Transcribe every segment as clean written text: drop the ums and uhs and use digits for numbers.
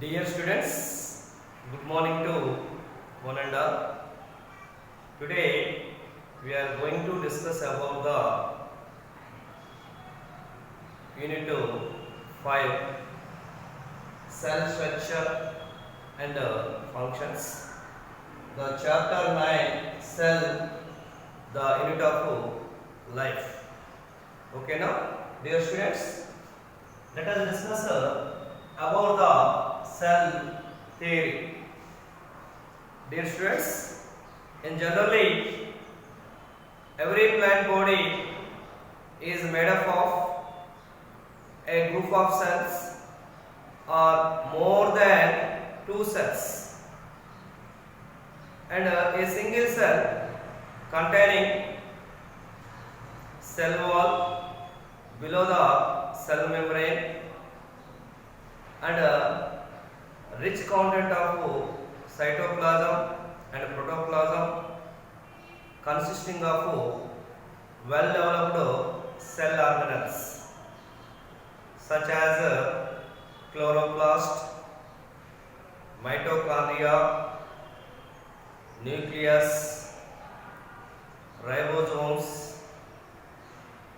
Dear students, good morning to one and all. Today we are going to discuss about the Unit 5 cell structure and functions. The chapter 9 cell, the unit of life. Okay, now, dear students, let us discuss about the cell theory. Dear students, in generally every plant body is made up of a group of cells or more than two cells, and a single cell containing cell wall below the cell membrane and a rich content of cytoplasm and protoplasm consisting of well developed cell organelles such as chloroplast, mitochondria, nucleus, ribosomes,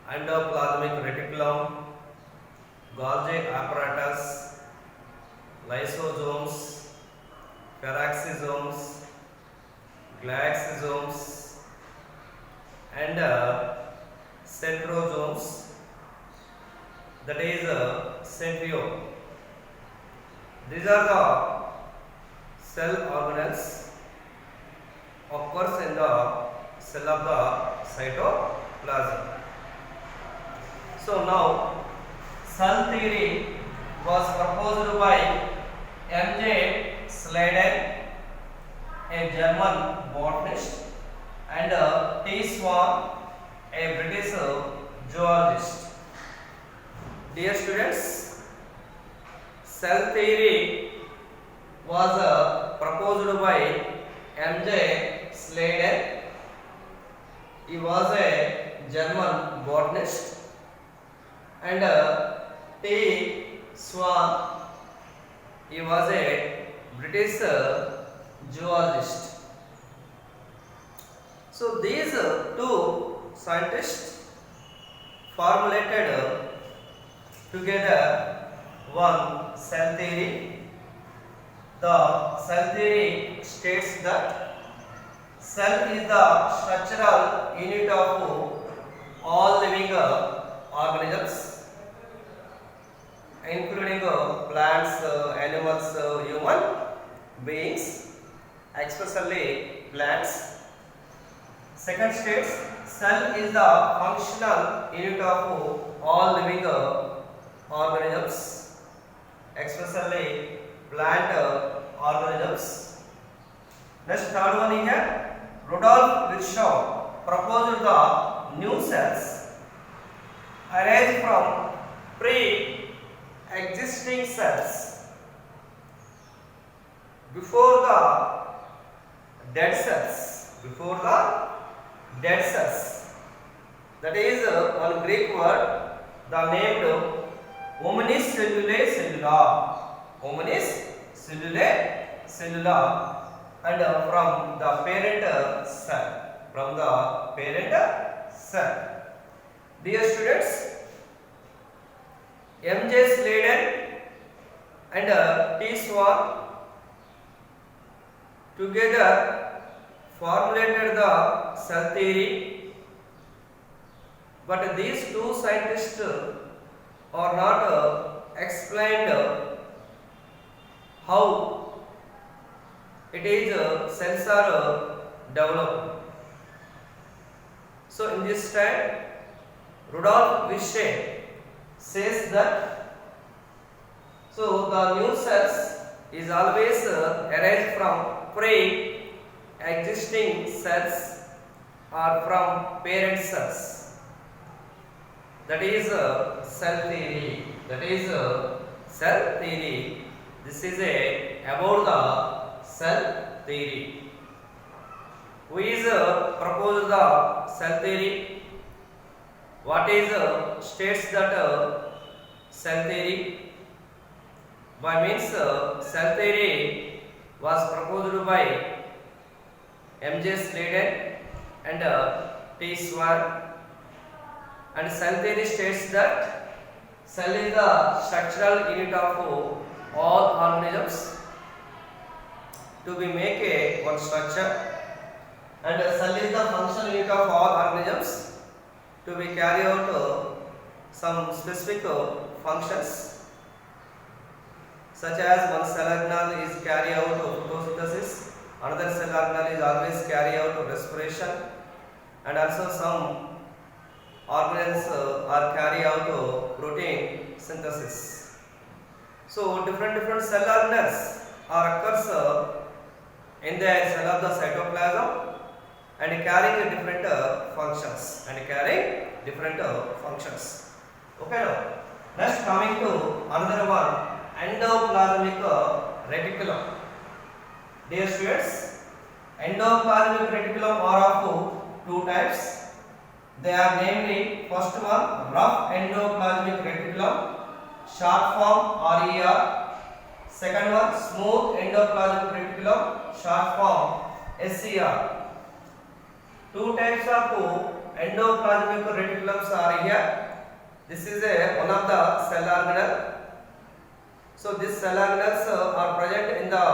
endoplasmic reticulum, Golgi apparatus, lysosomes, peroxisomes, glycosomes, and centrosomes, that is centriole. These are the cell organelles occurs in the cell of the cytoplasm. So now cell theory was proposed by M.J. Sladen, a German botanist, and T. Swan, a British zoologist. Dear students, cell theory was proposed by M.J. Sladen. He was a German botanist, and T. Swan, he was a British zoologist. So these two scientists formulated together one cell theory. The cell theory states that cell is the structural unit of all living organisms, including plants, animals, human beings, especially plants. Second states cell is the functional unit of all living organisms, especially plant organisms. Next, third one is here, Rudolf Virchow proposed the new cells arise from pre-existing cells before the dead cells. Before the dead cells. That is one Greek word, the named hominis cellulae cellula. Hominis cellulae cellula, and from the parent cell. From the parent cell. Dear students, M.J. Sladen and T. Swan together formulated the cell theory, but these two scientists are not explained how it is cells are developed. So in this time, Rudolf Virchow says that so the new cells is always arise from pre-existing cells or from parent cells. That is cell theory. That is cell theory. This is about the cell theory. Who is proposed the cell theory? What is states that cell theory? by means cell theory was proposed by M.J. Sladen and T. Swan, and cell theory states that cell is the structural unit of all organisms to be make a one structure, and cell is the functional unit of all organisms to be carry out some specific functions, such as one cell organelle is carry out photosynthesis, another cell organelle is always carry out respiration, and also some organelles are carry out protein synthesis. So different cell organelles are occurs in the cell of the cytoplasm and carrying different functions Okay, now next coming to another one, endoplasmic reticulum. Dear students, endoplasmic reticulum are of two types. They are namely, first one, rough endoplasmic reticulum, short form RER. Second one, smooth endoplasmic reticulum, short form SCR. Two types of endoplasmic reticulums are here. This is one of the cell organelle. So these cell organelles are present in the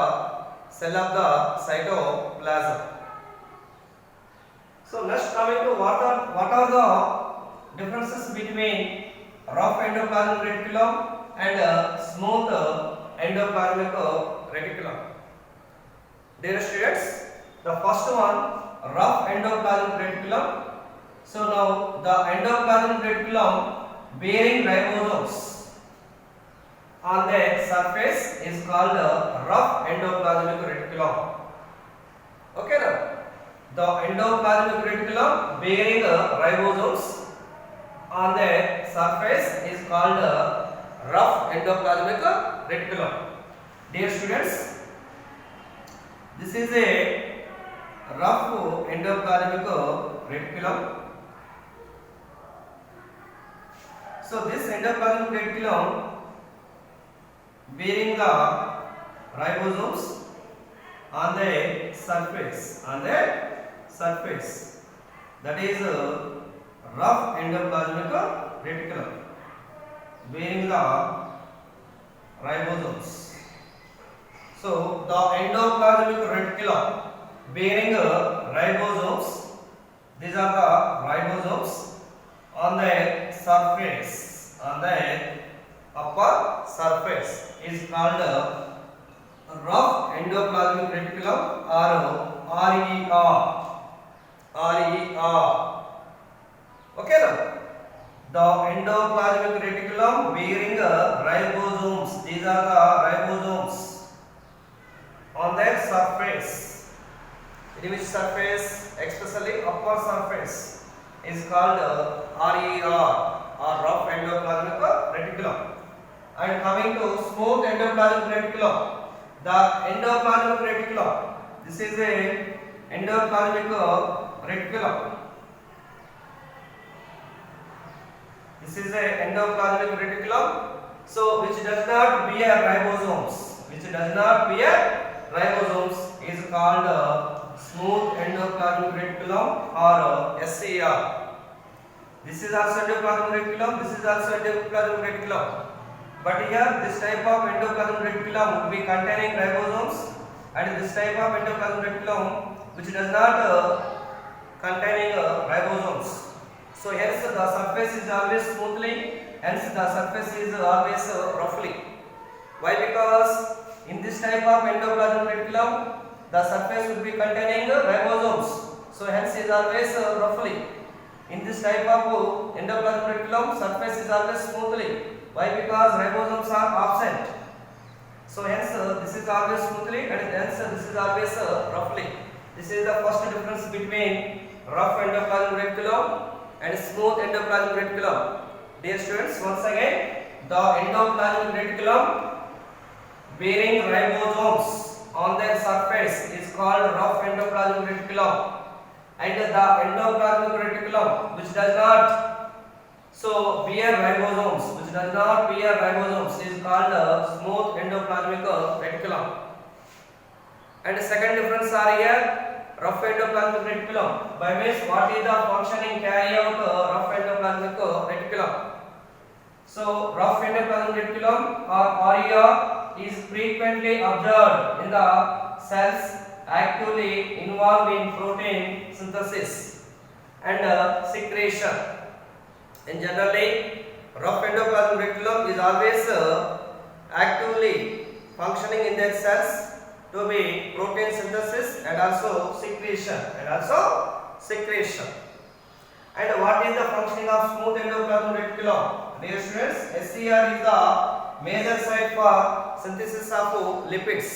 cell of the cytoplasm. So next coming to what are the differences between rough endoplasmic reticulum and smooth endoplasmic reticulum. Dear students, the first one, rough endoplasmic reticulum. So now the endoplasmic reticulum bearing ribosomes on the surface is called rough endoplasmic reticulum. Okay, now the endoplasmic reticulum bearing ribosomes on the surface is called rough endoplasmic reticulum. Dear students, this is a rough endoplasmic reticulum. So this endoplasmic reticulum bearing the ribosomes on the surface, that is rough endoplasmic reticulum bearing the ribosomes. So the endoplasmic reticulum bearing ribosomes, these are the ribosomes on the surface, on the upper surface is called rough endoplasmic reticulum or RER. Okay, now the endoplasmic reticulum bearing ribosomes, these are the ribosomes on their surface. In which surface? Especially upper surface is called RER or rough endoplasmic reticulum. And coming to smooth endoplasmic reticulum, the endoplasmic reticulum, this is a endoplasmic reticulum. This is a endoplasmic reticulum, so which does not bear ribosomes, is called smooth endoplasmic reticulum or SCR. This is also endoplasmic reticulum, this is also endoplasmic reticulum. But here this type of endoplasmic reticulum would be containing ribosomes, and this type of endoplasmic reticulum which does not containing ribosomes. So hence the surface is always smoothly, hence the surface is always roughly. Why? Because in this type of endoplasmic reticulum the surface will be containing ribosomes. So hence is always roughly. In this type of endoplasmic reticulum surface is always smoothly. Why? Because ribosomes are absent. So hence this is always smoothly and hence this is always roughly. This is the first difference between rough endoplasmic reticulum and smooth endoplasmic reticulum. Dear students, once again, the endoplasmic reticulum bearing ribosomes on their surface is called rough endoplasmic reticulum, and the endoplasmic reticulum which does not bear ribosomes, which does not bear ribosomes is called smooth endoplasmic reticulum. And second difference are here rough endoplasmic reticulum. By which what is the functioning carry out rough endoplasmic reticulum? So rough endoplasmic reticulum or RER is frequently observed in the cells actively involved in protein synthesis and secretion. And generally, rough endoplasmic reticulum is always actively functioning in their cells to be protein synthesis and also secretion And what is the functioning of smooth endoplasmic reticulum? Dear students, SCR is the major site for synthesis of lipids.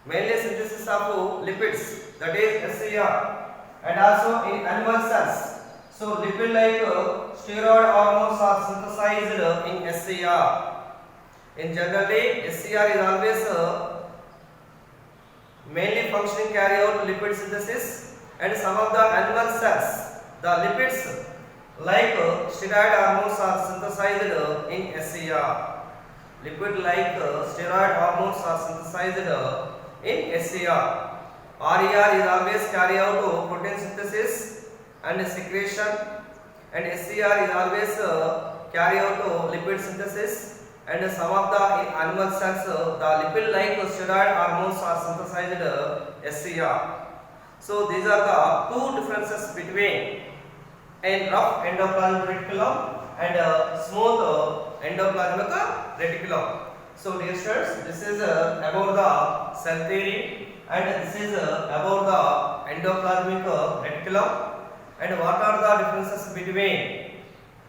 Mainly synthesis of lipids, that is SCR, and also in animal cells. So lipid like steroid hormones are synthesized in SCR. In generally, SCR is always mainly functioning carry out lipid synthesis, and some of the animal cells, the lipids like steroid hormones are synthesized in SCR. Lipid like steroid hormones are synthesized in SCR. RER is always carry out protein synthesis and secretion, and SCR is always carry out lipid synthesis, and some of the animal cells the lipid like steroid hormones are synthesized SCR. So these are the two differences between a rough endoplasmic reticulum and a smooth endoplasmic reticulum. So dear students, this is about the cell theory, and this is about the endoplasmic reticulum, and what are the differences between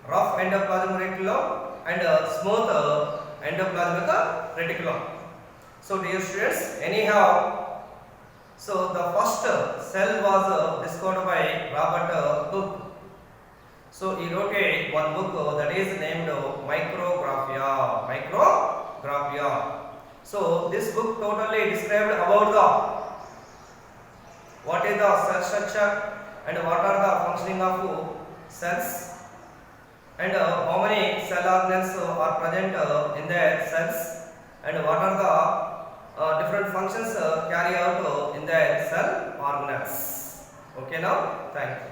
rough endoplasmic reticulum and smooth endoplasmic reticulum. So dear students, anyhow, so the first cell was discovered by Robert Hooke. So he wrote one book that is named Micrographia. So this book totally described about what is the cell structure and what are the functioning of cells, and how many cell organelles are present in their cells, and what are the different functions carry out in their cell organelles. Okay, now thank you.